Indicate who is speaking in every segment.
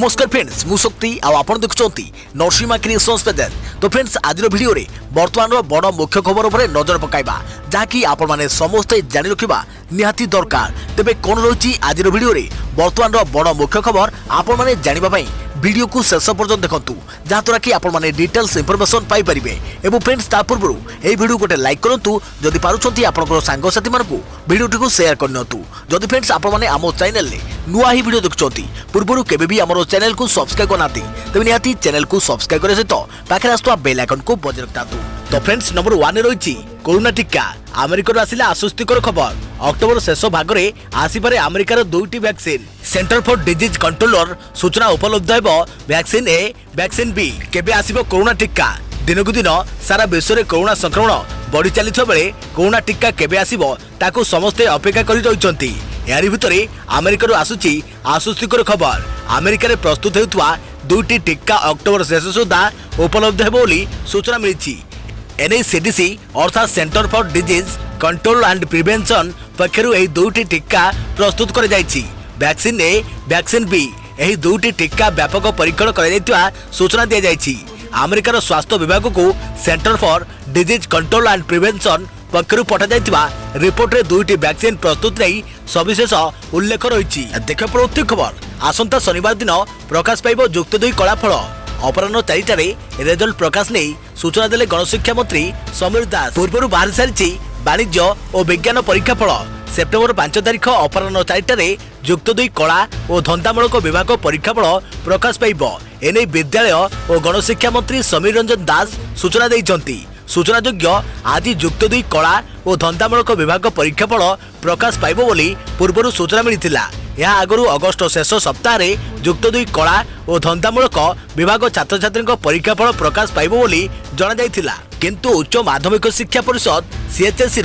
Speaker 1: नमस्कार फ्रेंड्स मु शक्ति आपण देखुंती नरसिंहा क्रिएशंस पेज। तो फ्रेंड्स आज वीडियो रे वर्तमान बड़ मुख्य खबर उपर नजर पकाइबा जहाँकि आपण माने समस्ते जानि रखिबा निहाती दरकार। तेबे कोन रही आज वीडियो रे वर्तमान बड़ मुख्य खबर आपण माने जानिबा पई वीडियो को शेष पर्यंत देखंतु जहाँद्वारा कि आपण माने डिटेल्स इंफॉर्मेशन पाई परिबे। एवं फ्रेंड्स ता पूर्व ए वीडियो गोटे लाइक करंतु जदि पारुछंती आपनकर सांग साथी मानकु वीडियो को शेयर करनतु। जदि फ्रेंड्स आपण माने आमो चैनल ले नुआ ही वीडियो देखुछंती पूर्व केबे भी हमरो चैनल को सब्सक्राइब करनाती तबे निहाती चैनल को सब्सक्राइब करे सहित पाखे आसुवा बेल आइकन को बजाय रखतातु। तो फ्रेंड्स नंबर 1 रही कोरोना टीका अमेरिका आसिला आश्वस्तिकर खबर। अक्टोबर शेष भाग में आसपे अमेरिकार दुईटी vaccine centre for disease controller सूचना उपलब्ध हेब वैक्सीन ए वैक्सीन बी केबे आसिबो कोरोना टीका। दिनकु दिन सारा विश्व में कोरोना संक्रमण बढ़ी चली बेले कोरोना टीका केबे आसिबो ताकू समस्ते अपेक्षा करि रहिसंती। यारी भितरे अमेरिकार आसुची आश्वस्तिकर खबर। अमेरिका प्रस्तुत हेउतवा दुईटी टीका अक्टोबर शेष सुधा उपलब्ध हेब बोली सूचना मिली। एने सीडीसी अर्थात centre for disease control and prevention पक्षरु एही दुईटी टीका प्रस्तुत कर जायछि। वैक्सीन ए वैक्सीन बी एही दुईटी टीका व्यापक परीक्षण कर जायतिवा सूचना दिया जायछि। अमेरिकार स्वास्थ्य विभाग को centre for disease control and prevention पक्षरु पठा जायतिवा रिपोर्ट रे दुईटी वैक्सीन प्रस्तुत नै सविशेष उल्लेख रहिछि। देखा प्रति खबर आसंता शनिवार दिन प्रकाश पाइबो युक्त 2 कलाफल। अपराह्न 4टारे रिजल्ट प्रकाश नहीं सूचना देले गणशिक्षा मंत्री समीर दास। पूर्व बाहर सारी वाणिज्य और विज्ञान परीक्षा फल सेप्टेम्बर 5 तारिख अपराह्न 4टारे युक्त 2 कला और धंदामूलक विभाग परीक्षा फल प्रकाश पाइब। एने विद्यालय और गणशिक्षा मंत्री समीर रंजन दास सूचना देइछंती। सूचनायोग्य आज युक्त 2 कला और धंदामूलक विभाग परीक्षा फल प्रकाश पाइब बोली पूर्व सूचना मिलिथिला। यह आगु अगस्ट शेष सप्ताह युक्त 2 कला और धंदामूलक विभाग छात्र छात्री परीक्षा फल प्रकाश पाइब बोली जना जायथिला। किंतु उच्च माध्यमिक शिक्षा परिषद सीएचएससी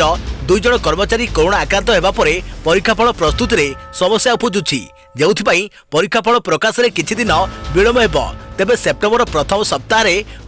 Speaker 1: 2 जण कर्मचारी कोरोना आक्रांत हेबा परे परीक्षा फल प्रस्तुत रे समस्या उपुजुछि जेउथिपई परीक्षा फल प्रकाश रे किछि दिन विलंब हेबो। तेबे सेप्टेम्बर प्रथम सप्ताह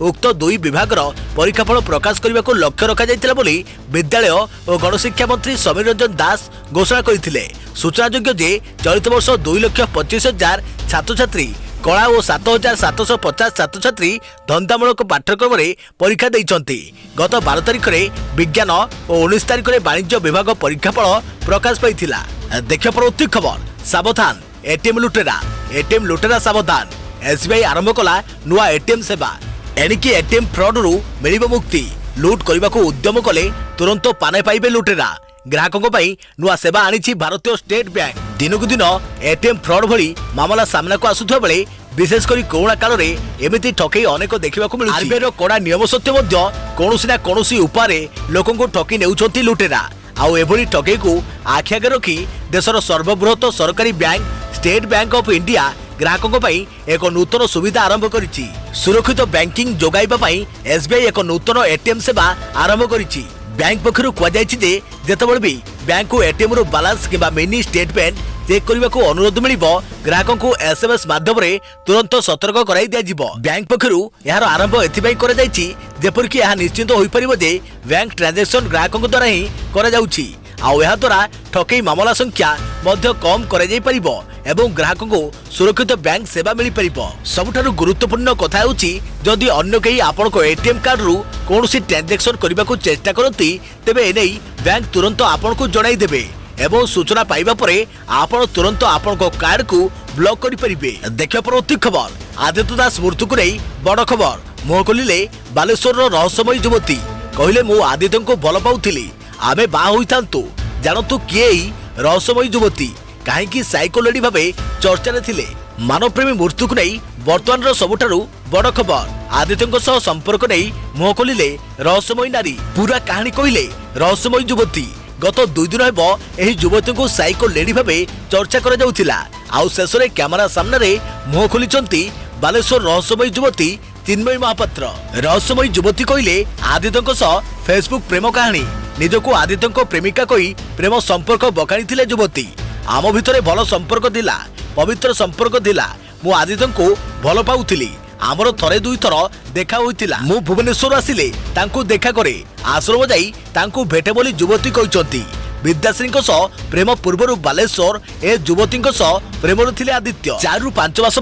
Speaker 1: उक्त 2 विभागर परीक्षा फल प्रकाश करने को लक्ष्य रखा जायतिला बोली विद्यालय और गणशिक्षा मंत्री समीर रंजन दास घोषणा करथिले। सूचनायोग्य जे चलित वर्ष 2,25,000 छात्र छात्री कला और 7,750 छात्र छात्री धंदामूलक पाठ्यक्रम में परीक्षा देइछंती। गत 12 तारिख में विज्ञान और 19 तारिख में वाणिज्य विभाग परीक्षा फल प्रकाश पाइथिला। देखियो प्रति खबर सावधान एटीएम लुटेरा सावधान। एसबीआई आरंभ कला नुआ एटीएम सेवा। एणिकी एटीएम फ्रॉड रु मिलिबो मुक्ति। लुट करने को उद्यम कले तुरंत पाने पाइबे लुटेरा। ग्राहकों पई नुआ सेवा आनिछि भारतीय स्टेट बैंक। दिनकु दिन एटीएम फ्रॉड भली मामला सामना को आसुथबा बेले विशेषकर कोरोना काल रे एमिति ठकई अनेक देखा मिलुछि। आरबीआई रो कड़ा नियम सत्य मध्य कोनोसी ना कोनोसी उपारे लोकंको ठकी नेउछंती लुटेरा। आउ एभली ठकई को आखि आगे रखी देशर सर्वबृहत सरकारी bank state bank of India ग्राहकों पई एक नूतन सुविधा आरंभ करिछि। सुरक्षित बैंकिंग जोगाइबा पई एसबीआई एक नूतन एटीएम सेवा आरंभ करिछि। बैंक पक्षरु कुआ जायछि जे जेतेबेले भी बैंक को एटीएम रो बैलेंस किबा मिनी स्टेटमेंट चेक करने को अनुरोध मिलिबो ग्राहकों को एसएमएस माध्यम रे तुरंत सतर्क कराई दिया जिवो। बैंक पक्षरु यार आरंभ एथिबाई करा जायछि जेपर कि यह निश्चित होई परिबो जे बैंक ट्रांजैक्शन ग्राहकों द्वारा ही करा जाउछि। आउ यह द्वारा ठकई मामला संख्या मध्य कम करा जाई परिबो एवं ग्राहकों को सुरक्षित बैंक सेवा मिल परिबो। सबुठारु गुरुत्वपूर्ण कथा होछि जदि अन्य केही आपन को एटीएम कार्ड रु कोनोसी ट्रांजैक्शन करबा को चेष्टा करती तेबे एनै बैंक तुरंत आपन को जणाई देबे एवं सूचना पाइबा परे आपण तुरंत आपण को कार्ड को ब्लॉक करि परिबे। देखियो प्रति खबर आदित्य दास मृत्यु को नहीं बड़ खबर। मुह खोलिले बालेश्वर रहस्यमयी युवती कहले मु आदित्य को भल पाउथिली आमे बा होइथांतु जानतु किए रहस्यमयी युवती कहीं साइको लेडी भावे चर्चा रे थिले। मानवप्रेमी मृत्यु को नहीं वर्तमान सबुठारु बड़ खबर। आदित्य सह संपर्क नहीं मुह खोलिले रहस्यमयी नारी। पूरा कहानी कहले रहस्यमयी युवती। गत 2 दिन हेब एही युवती को साइको लेडी भावे चर्चा करा जाउथिला। आउ शेष रे कैमरा सामने रे मुह खोलिचंती बालेश्वर रहस्यमयी युवती चिन्मयी महापात्र। रहस्यमयी युवती कहले आदित्य सह फेसबुक प्रेम कहानी। निजको आदित्य प्रेमिका कही प्रेम संपर्क बखाणी थिले युवती। आम भितरे भल संपर्क थिला पवित्र संपर्क थिला। मु आदित्य को भल पाउथिली। आमर थरे 2 थर देखा होइतिला। मु भुवनेश्वर आसिले तांको देखा करे आश्रम जाई तांको भेटे बोली युवती कहिसंती। विद्याश्री प्रेम पूर्व बालेश्वर ए युवती प्रेम थिले आदित्य 4 ରୁ 5 मास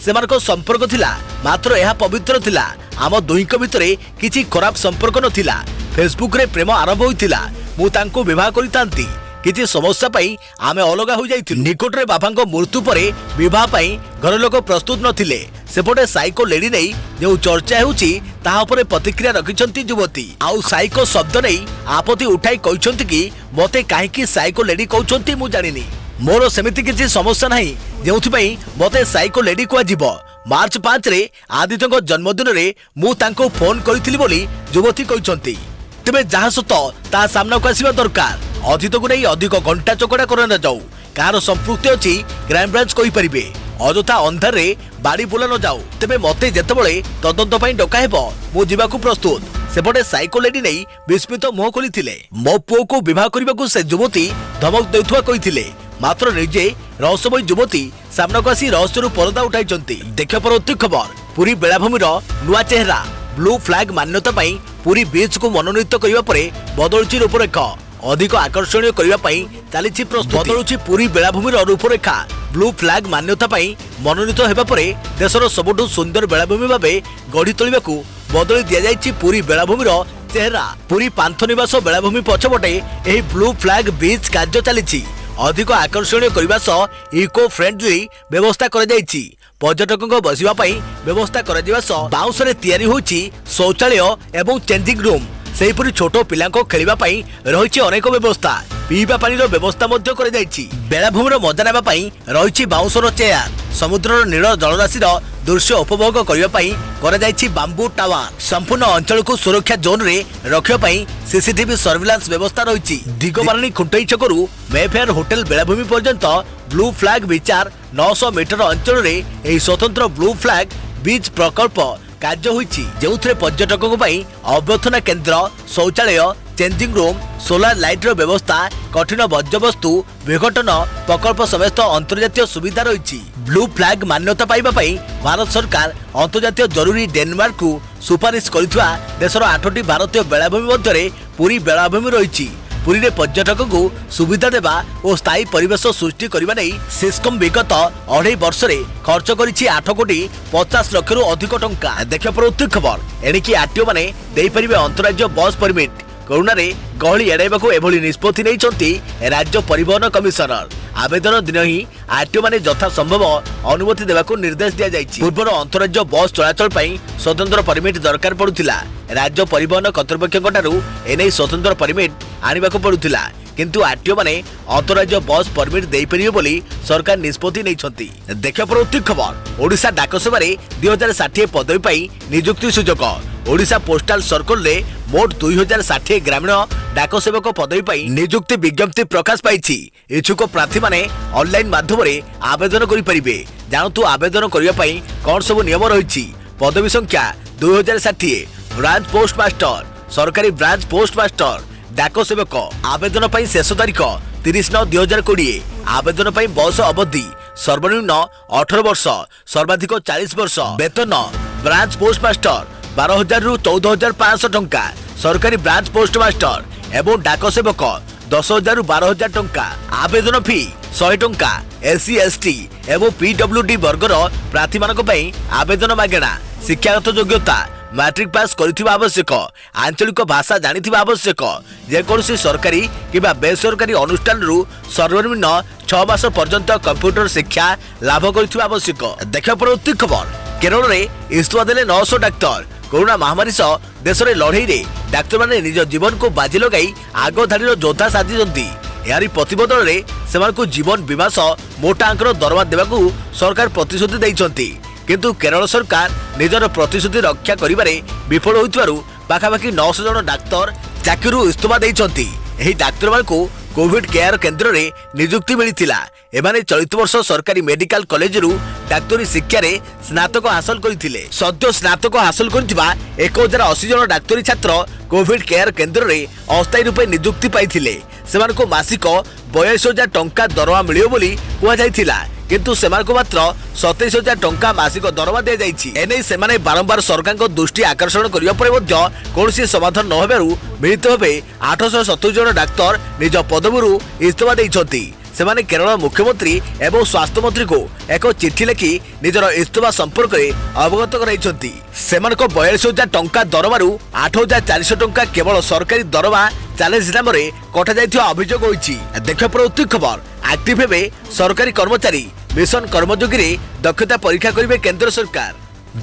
Speaker 1: से संपर्क थिला मात्र यह पवित्र थिला आम दुहींक भितरे किछि खराब संपर्क नथिला फेसबुक रे प्रेम आरंभ होइतिला मु तांको विवाह करितांती किछि समस्या पाई आमे अलगा हो जाइथिलु निकट रे बाबांको मृत्यु परे विवाह पाई घर लोक प्रस्तुत नथिले सेपटे साइको लेडी नहीं जो चर्चा होउची ताहा परे प्रतिक्रिया रखिछंती युवती आउ साइको शब्द नहीं आपत्ति उठाई कहिछंती कि मते काहे कि साइको लेडी कहउछंती मु जानिनी मोर सेमिति किछि समस्या नाही जेउथि पई मते साइको लेडी को जीव मार्च 5 रे आदित्य जन्मदिन रे मु तांको फोन करिथिली बोली युवती कहिछंती तेबे जहा सत ता सामना को आसीबा दरकार अतीत को नहीं अधिक घंटा चकड़ा कर न जाऊ कार संपृक्ति अच्छी क्राइम ब्रांच कहि परिबे अजथा अंधार रे बाड़ी बुला न जाऊ तेबे मते जेतेबेले तदंत पई डका हेबो मु जीवाकू प्रस्तुत सेपटे साइको लेडी नहीं विस्मित मुह खोलिथिले मो पुओ को विवाह करबा को से युवती धमक देउथुआ कहिथिले मात्र निजे रहस्यमय युवती सामना को आसी रहस्यरु पर्दा उठाइचंती देखिया परवर्ती खबर पुरी बेलाभूमिर नुआ चेहरा ब्लू फ्लैग मान्यता पई पुरी बीच को मनोनीत करबा परे बदलची रूपरेख अधिक आकर्षणीय करबा पई चालीछि प्रस्तुति बदलुछि पुरी बेलाभूमिर रूपरेखा ब्लू फ्लैग मान्यता पई मनोनीत हेबा परे देशर सबुठु सुंदर बेलाभूमि भाबे गढ़ी तोलिबाकू बदली दिया जाइछि पुरी बेलाभूमिर चेहरा पुरी पांथनिवास बेलाभूमि पछपटे एही ब्लू फ्लैग बीच कार्य चालीछि अधिक आकर्षणीय करबा सह इको फ्रेंडली व्यवस्था करा जाइछि पर्यटकों बसिबा पई व्यवस्था करा जिबा सह बाउंस रे तयारी होछि शौचालय एवं चेंजिंग रूम सेहीपरि छोट पिलांको खेलिबा पई रहिछि अनेक व्यवस्था पीबा पानीर व्यवस्था मध्य करा जाइछि बेलाभूमिर मजा नेबा पई रहिछि बाउंसर चेयर समुद्रर नील जलराशिर दृश्य उपभोग करबा पई करा जाइछि बांबू टावर संपूर्ण अंचल को सुरक्षा जोन रे रखिबा पई सीसीटीवी सर्विलांस व्यवस्था रहिछि दिगबारणी खुंटई छकरू मेफेयर होटल बेलाभूमि पर्यंत ब्लू फ्लैग विचार 900 मीटर अंचल रे एही स्वतंत्र ब्लू फ्लैग बीच प्रकल्प कार्य होइछि जेउथरे पर्यटकों पई अभ्यर्थना केंद्र शौचालय चेंजिंग रूम सोलार लाइट रो व्यवस्था कठिन वर्ज्यवस्तु विघटन प्रकल्प समेत अंतर्जातीय सुविधा रही ब्लू फ्लैग मान्यता पाइबा पई भारत सरकार अंतर्जातीय जरूरी डेनमार्क को सुपारिश करिथुआ देशर 8टी भारतीय बेलाभूमि मध्यरे पुरी बेलाभूमि रही पुरी रे पर्यटकों को सुविधा देवा और स्थायी परिवेश सृष्टि करबा नै सिस्कम विगत 2.5 वर्ष रे खर्च करिछि 8 कोटी 50 लाख रु अधिक टंका देखिया परवर्ती खबर एणिकी आरटीओ माने देई परिबे अंतरराज्य बस परमिट कोरोना रे गहली एडाइबाकू एभली निष्पत्ति नैछंती राज्य परिवहन कमिशनर आवेदन दिन ही आरटीओ माने यथा संभव अनुमति देवाकू निर्देश दिया जाइछि पूर्वर अंतरराज्य बस चलाचल पई स्वतंत्र परमिट दरकार पड़ुथिला राज्य परिवहन कर्तृपक्षठारु एनै स्वतंत्र परमिट आनिबाकू पड़ुथिला किंतु आरटीओ माने अंतरराज्य बस परमिट देई परिबे बोली सरकार निष्पत्ति नैछंती देखिया परवर्ती खबर ओडिशा डाक सेवारे 2060 पदवी पाई नियुक्ति सुजोग ओडिशा पोस्टाल सर्कल रे मोट 2060 ग्रामीण डाक सेवक पदवी पाई नियुक्ति विज्ञप्ति प्रकाश पाइछि इच्छुक प्रार्थी माने ऑनलाइन माध्यम रे आवेदन करि परिबे जानतु आवेदन करिया पाई कोन सब नियम रहिछि पदवी संख्या 2060 ब्रांच पोस्ट मास्टर सरकारी ब्रांच पोस्ट मास्टर डाक सेवक आवेदन पाई शेष तारीख 30/9/2020 आवेदन पाई बयस अवधि सर्वनिम्न 18 वर्ष सर्वाधिक 40 वर्ष वेतन ब्रांच पोस्ट मास्टर 12,000 रु 14,500 टंका सरकारी ब्रांच पोस्ट मास्टर एवं डाक सेवक 10,000 रु 12,000 टंका आवेदन फी 100 टंका एससी एसटी एवं पीडब्ल्यूडी वर्गर प्रार्थी मानक पई आवेदन मागेणा शिक्षागत योग्यता मैट्रिक पास करिथिबा आवश्यक आंचलिक भाषा जानिथिबा आवश्यक जेकोसी सरकारी किबा बेसरकारी अनुष्ठान रु सर्वनिम्न 6 मास पर्यंत कंप्यूटर शिक्षा लाभ करिथिबा आवश्यक देखा परवर्ती खबर केरल रे इस्तुआ देले 900 डाक्टर कोरोना महामारी सह देश में लड़ई रे डाक्तर माने निज जीवन को बाजी लगाई आग धाड़ी योद्धा साजिଛନ୍ତି यारी प्रतिबदल रे सेमानकु जीवन बीमा सह मोटा अंकर दरमा देबाकू सरकार प्रतिश्रुति दैछंती किंतु केरल सरकार निजर प्रतिश्रुति रक्षा करिबारे विफल होइतबारु पाखापाखि 900 जन डाक्तर चाकरीरु इस्तफा दैछंती एही डाक्तर मानकु कोविड केयर केंद्र रे नियुक्ति मिलिथिला एमाने चलित वर्ष सरकारी मेडिकल कॉलेज रु डाक्तरी शिक्षा रे स्नातक हासिल करथिले सद्य स्नातक हासिल करथिबा 1080 जन डाक्तरी छात्र कोविड केयर केंद्र रे अस्थायी रूपे नियुक्ति पाइथिले सेमानकु मासिक 42,000 टंका दरवा मिलियो बोली कुआ जायथिला किंतु सेमानकु मात्र 27,000 टंका मासिक दरमा दिया जाइछि। एनै सेमाने बारंबार सरकारक दृष्टि आकर्षण करिया परे मध्य कोनोसी समाधान न होबारु मिलित भाबे 870 जन डाक्टर निज पदवीरु इस्तीफा दैछन्ति। सेमाने केरल मुख्यमंत्री एवं स्वास्थ्य मंत्री को एक चिठी लिखि निजर इस्तीफा संपर्क में अवगत कराइछन्ति। सेमानक 42,000 टंका दरमारु 8,400 टंका केवल सरकारी दरमा चैलेंज नाम कटा जाइथिबा अभियोग होइछि। देखियो प्रवृत्ति खबर एक्टिव हेबे सरकारी कर्मचारी मिशन कर्मयोगी रे दक्षता परीक्षा करिवे केंद्र सरकार।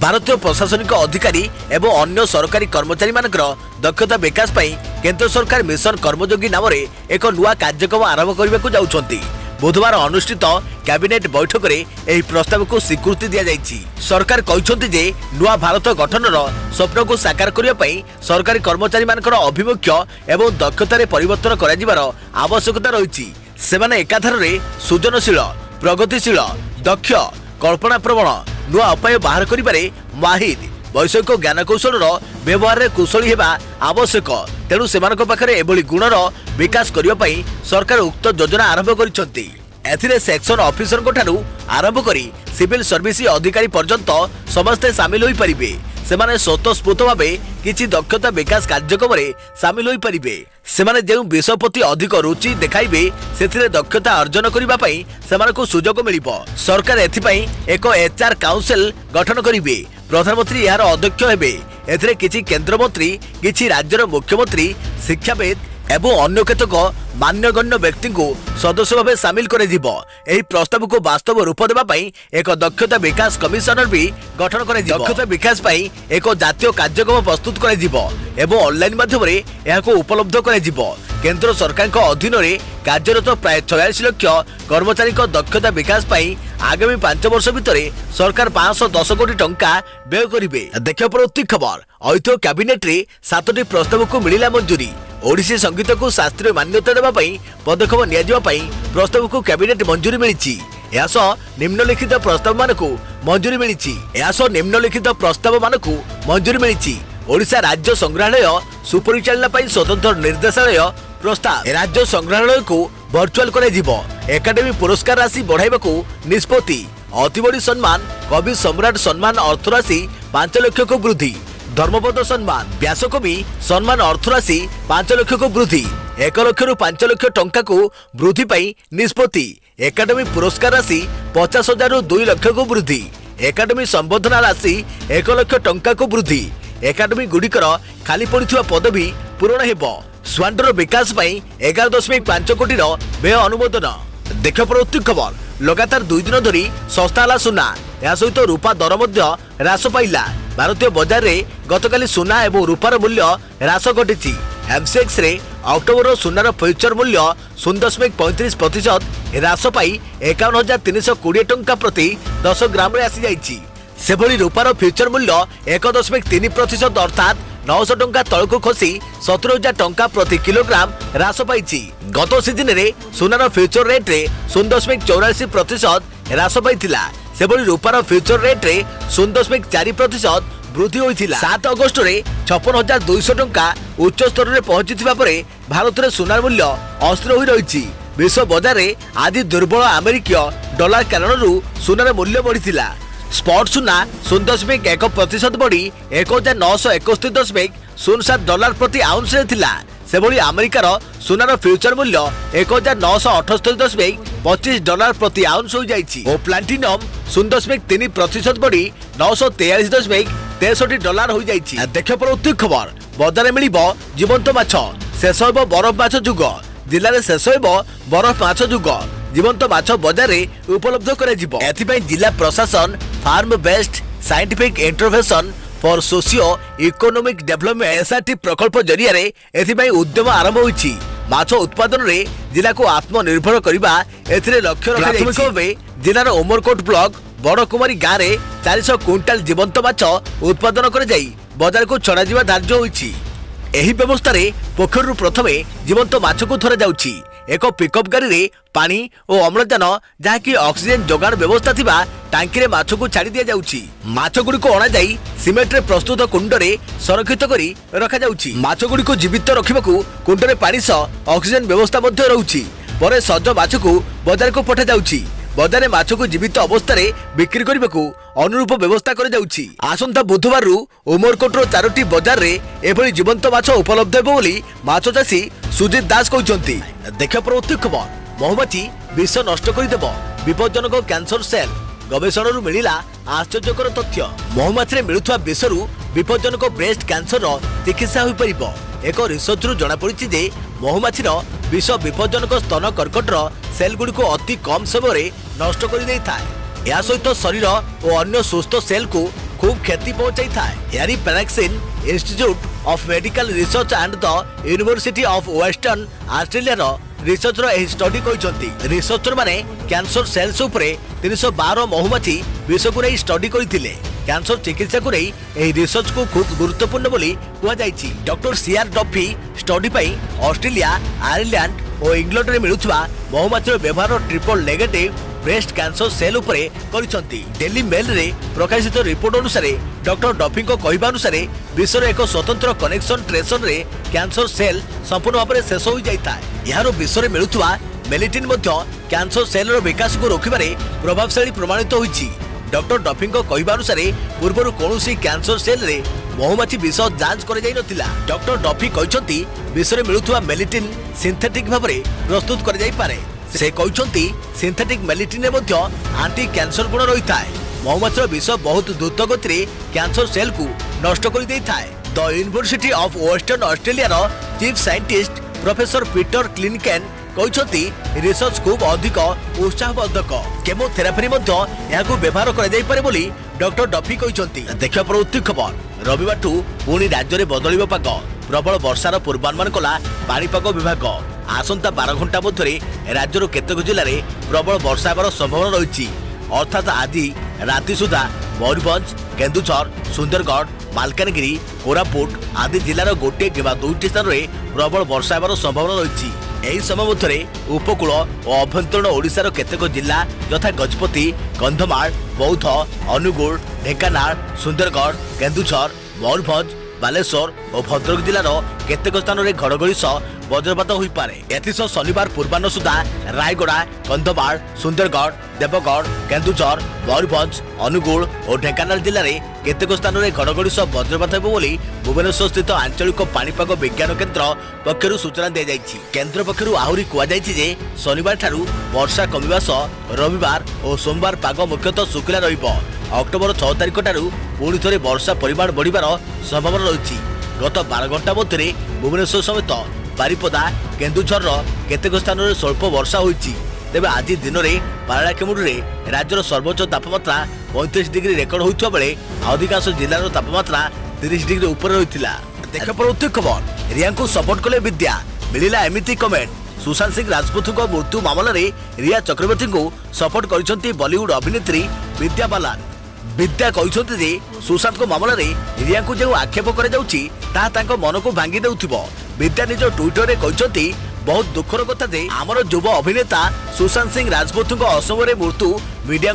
Speaker 1: भारतीय प्रशासनिक अधिकारी एवं अन्य सरकारी कर्मचारी मानकर दक्षता विकास पई केंद्र सरकार मिशन कर्मयोगी नाम एक नुआ कार्यक्रम आरंभ करने को जाउछन्ति। बुधवार अनुष्ठित कैबिनेट बैठक में यह प्रस्ताव को स्वीकृति दिया जाइछि। सरकार कहते जे नुआ भारत गठनर स्वप्न को साकार करने पई सरकारी कर्मचारी मानकर अभिमुख्य एवं दक्षतार परिवर्तन कराଯିबार आवश्यकता रही। सेमाने एकाधार सृजनशील प्रगतिशील दक्ष कल्पना प्रवण नुआ उपाय बाहर करिबारे माहिर वैषयिक ज्ञानकौशल व्यवहार में कुशली हेबा आवश्यक। तेणु सेमानक पाखरे एभली गुणर विकास करिया पई सरकार उक्त योजना आरंभ करिसंती। एथिरे सेक्शन ऑफिसर को ठारू आरंभ करी सिविल सर्विस अधिकारी पर्यंत समस्ते सामिल होई परिबे। सेमाने स्वतःस्फूर्त भावे किछि दक्षता विकास कार्यक्रम रे सामिल होई परिबे। सेमाने जेउ विषय प्रति अधिक रुचि देखाइबे सेथिरे दक्षता अर्जन करिबा पई सेमानकु सुजोग मिलिबो। सरकार एथिपई एक एचआर काउंसिल गठन करिबे। प्रधानमंत्री यार अध्यक्ष हेबे। एथिरे किछि केंद्र मंत्री किछि राज्यर मुख्यमंत्री शिक्षाविद एवं अन्य केतक मान्यगण्य व्यक्ति को सदस्य भाव सामिल कर प्रस्ताव को वास्तव रूप देवा एक दक्षता विकास कमिशनर भी गठन कर दक्षता विकास एक जातीय कार्यक्रम प्रस्तुत कर ऑनलाइन माध्यम उपलब्ध कर केंद्र सरकार अधीन में कार्यरत प्राय 46 लाख कर्मचारी दक्षता विकास आगामी 5 वर्ष भितर सरकार 510 कोटी टंका व्यय करेंगे। देखिए प्रवृत्ति खबर ऐतिह्य कैबिनेट रे 7टी प्रस्ताव को मिला मंजूरी। ओडिसी संगीत को शास्त्रीय मान्यता देवा पदक्षेप निया प्रस्ताव को कैबिनेट मंजूरी मिली। निम्नलिखित प्रस्ताव मानकु मंजूरी मिली। ओडिशा राज्य संग्रहालय सुपरिचालना स्वतंत्र निर्देशालय प्रस्ताव। राज्य संग्रहालय को वर्चुअल एकाडेमी पुरस्कार राशि बढ़ाइबाकू निष्पत्ति। अति बड़ी सम्मान कवि सम्राट सम्मान अर्थराशि 5 लाख को वृद्धि। धर्मपद सम्मान व्यासकवि सम्मान अर्थराशि 5 लाख को वृद्धि। 1 लाख रु 5 लाख टंका को वृद्धि पाई निष्पत्ति। एकाडेमी पुरस्कार राशि 50,000 रु 2 लाख को वृद्धि। एकाडेमी संबोधना राशि 1 लाख टंका को वृद्धि। एकाडेमी गुड़िकर खाली पड़िथिबा पदवी पूरण हेबो। स्वांडर विकास पई 11.5 कोटी व्यय अनुमोदन। देख प्रवृत्ति खबर लगातार 2 दिन धरी सस्ता ला सुना। या सहित रूपा दर मध्य ह्रास पाइला। भारतीय बाजार रे गतकाली सुना एवं रूपार मूल्य ह्रास घटी। एमसीएक्स रे अक्टोबर सुनार फ्यूचर मूल्य 0.35% ह्रास पाई 51,320 टंका प्रति 10 ग्राम रे आसी जाइछि। सेभली रूपार फ्यूचर मूल्य 1.3% अर्थात 900 टंका तलको खसी 17,000 टंका प्रति किलोग्राम ह्रास पाई। गत सीजन रे सुनार फ्यूचर रेट रे 0.84% ह्रास पाइथिला। सेभली रूपार फ्यूचर रेट रे 0.4% वृद्धि होइथिला। 7 अगस्त रे 56,200 टंका उच्च स्तर रे पहुंचीथिबा परे भारत रे सुनार मूल्य अस्थिर होई रहिछि। विश्व बाजार रे आदि दुर्बल अमेरिकीय डॉलर कारणरू सुनार मूल्य बढ़िथिला। स्पॉट सुना 0.1% बढ़ी 1,931.07 डॉलर प्रति आउंस रे थिला। सेभली अमेरिकार सुनार फ्यूचर मूल्य 1,978.25 डॉलर प्रति आउंस हो जाइछि। ओ प्लाटिनम 0.3% बढ़ी 943.63 डॉलर हो जाइछि। देख प्रवृत्ति खबर बजार मिलिबो जीवंत माछ। शेष होबो बरफ माछ जुग। जिल्ला रे शेष होबो बरफ माछ जुग। जीवंत माछ बाजार रे उपलब्ध कराजिबो। एथिपई जिला प्रशासन farm based scientific intervention for socio economic development SRT प्रकल्प जरिया रे एथिपई उद्यम आरंभ होइछि। माछ उत्पादन रे जिला को आत्मनिर्भर करिबा एथिरे लक्ष्य रखा जाइछि। जिलार उमरकोट ब्लॉक बड़कुमारी गाँव रे 400 क्विंटाल जीवंत माछ उत्पादन कर जाई बाजार को छड़ा जिबा धार्य होइछि। एही व्यवस्था रे पोखरु प्रथमे जीवंत माछ को धरा जाउछि। एक पिकअप गाड़ी रे पानी और अम्लजान जहाँकि ऑक्सीजन जोगाण व्यवस्था थिबा टांकी रे माछ को छाड़ी दिया जाउछि। माछ गुडी को अणा जाई सीमेंट रे प्रस्तुत कुंड रे संरक्षित करी रखा जाउछि। माछ गुडी को जीवित रखिबाकू कुंड रे पानी सह ऑक्सीजन व्यवस्था मध्ये रहउछि। परे सज माछ को बाजार को पठा जाउछि। बजार में माछ को जीवित अवस्था बिक्री करने को अनुरूप व्यवस्था कर जाउछि। आसंता बुधवार उमरकोटर 4टी बजार रे एभली जीवंत माछ उपलब्ध हेबो बोली माछ चाषी सुजित दास कहते। देखा परवर्ती खबर महुमाछी विष नष्ट करदेव विपज्जनक कैंसर सेल गवेषणा मिला आश्चर्यकर तथ्य। महुमाछी मिलुवा विषरु विपज्जनक ब्रेस्ट कैंसर चिकित्सा हो पारिबो। एक रिसर्च रु जना पड़िछि जे महुमाछीर विष विपज्जनक स्तन कर्कटर सेल गुडी को अति कम समय नष्ट कर देइ थाए। या सहित शरीर और अन्य सुस्थ सेल को खूब क्षति पहुंचाई थाए। Harry Perkins institute of medical research and the university of Western Australia researcher एही स्टडी कहते। रिसर्चर माने कैंसर सेल्स उपरे 312 महुमाछी विष को नहीं स्टडी करथिले। कैंसर चिकित्सा को नहीं एही रिसर्च को खूब गुरुत्वपूर्ण बोली कुआ जायछि। डॉक्टर सीआर डफी स्टडी पई ऑस्ट्रेलिया आयरलैंड और इंग्लैंड रे मिलुथवा महुमाछीर व्यवहार triple negative breast cancer cell उपरे करिसंती। डेली मेल रे प्रकाशित रिपोर्ट अनुसार डॉक्टर डफी को कहबा अनुसार विश्वर एक स्वतंत्र कनेक्शन ट्रेसन रे कैंसर सेल संपूर्ण भाव में शेष हो जाता है। यार विश्व मिलुवा मेलिटिन कैंसर सेल विकास को रोकबारे प्रभावशाली प्रमाणित होइछि। डॉक्टर डफी को कहबा अनुसार पूर्व कौन कैंसर सेल रे महुमाछी विष जांच कर जाई नथिला। डॉक्टर डफी कहते विश्व मिलुवा मेलिटिन सिंथेटिक भाव में प्रस्तुत कर जाई पारे। से कहते सिंथेटिक मेलिटिन आंटी कैंसर गुण रही है। महुमाछीर विष बहुत द्रुत गति कैंसर सेल को नष्ट कर देइ थाए। The university of Western Australia chief scientist professor Peter Klinken कहते रिसर्च खूब अधिक उत्साहवर्धक। केमोथेरापी व्यवहार कर डॉक्टर डफी कहते। देखा परवर्ती खबर रविवार पुणी राज्य में बदल पाग प्रबल वर्षार पूर्वानुमान कला पाणीपाग विभाग। आसंता 12 घंटा मध्य राज्यर केतेक जिले में प्रबल वर्षा होवार संभावना रही। अर्थात आज राति सुधा मयूरभंज केन्दुझर सुंदरगढ़ मालकानगिरी कोरापुट आदि जिलार गोटे कि 2टी स्थान में प्रबल वर्षा होवार संभावना रही। यही समय मध्य उपकूल और अभ्यंतरण ओडिशार केतेक जिला यथा गजपति कंधमाल बौद्ध अनुगुल ढेंकानाल सुंदरगढ़ केन्दुझर मयूरभंज बालेश्वर और भद्रक जिलार केतेक स्थान में घड़घड़ी सह वज्रपात हो पारे। एथिसह शनिवार पूर्वाह्न सुधा रायगड़ा कंधमाल सुंदरगढ़ देवगढ़ केन्दुझर मयूरभंज अनुगुल और ढेंकानाल जिले में केतेक स्थान में घड़घड़ी सह वज्रपात हो बोली भुवनेश्वर स्थित आंचलिक पाणीपाग विज्ञान केन्द्र पक्षर सूचना दी जाइछि। केन्द्र पक्षर आहुरी कुआଯାଇଛି जे शनिवार ठारू वर्षा कमिबा सह रविवार और सोमवार पाग मुख्यतः शुखला रहिबो। अक्टोबर 6 तारिख ठारू पुणी थे वर्षा परिमाण बढ़िबार संभावना रही। गत 12 घंटा मध्य भुवनेश्वर समेत बारिपदा केन्दुझर केतेक स्थान में स्वल्प वर्षा होइछि। तेबे आज दिन में पारालाखेमुडु रे राज्यर सर्वोच्च तापमात्रा 35 डिग्री रेकर्ड होइथिबा बेले अधिकांश जिलार तापमात्रा 30 डिग्री ऊपर रहिथिला। देखा परवर्ती खबर रिया को सपोर्ट कले विद्या मिलिला एमिति कमेंट। सुशांत सिंह राजपूत मृत्यु मामला रे रिया चक्रवर्ती को सपोर्ट करिसंती बॉलीवुड अभिनेत्री विद्या बालन। विद्या कहते जे सुशांत को मामला रे रिया को जो आक्षेप कर मन को भांगी देउथिबो। विद्या निज ट्विटर रे कहते बहुत दुखर कथा जे आमर युव अभिनेता सुशांत सिंह राजपूत असमय मृत्यु मीडिया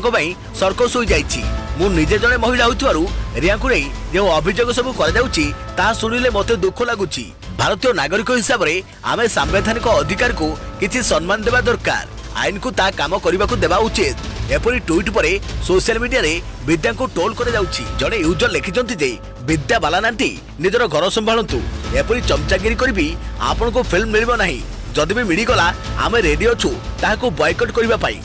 Speaker 1: सर्कस हो जाइछि। मु निजे जने महिला होइथिबारु रिया को नहीं जो अभियोग सब कर शुणिले मते दुख लगुछि। भारतीय नागरिक हिसाब से आमे संवैधानिक अधिकार को किछि सम्मान देवा दरकार। आईन को ता काम करने को देवा उचित। एपरी ट्वीट पर सोशल मीडिया रे विद्या को ट्रोल कर जाउछि। जड़े यूजर लिखिछन्ति जे विद्या बालान आंटी निजर घर संभालतु एपरी चमचागिरी करी आपन को फिल्म मिलिबो नाही। जदि भी मिली गला आमे रेडी अछु ताहाको बॉयकट करबा पाई।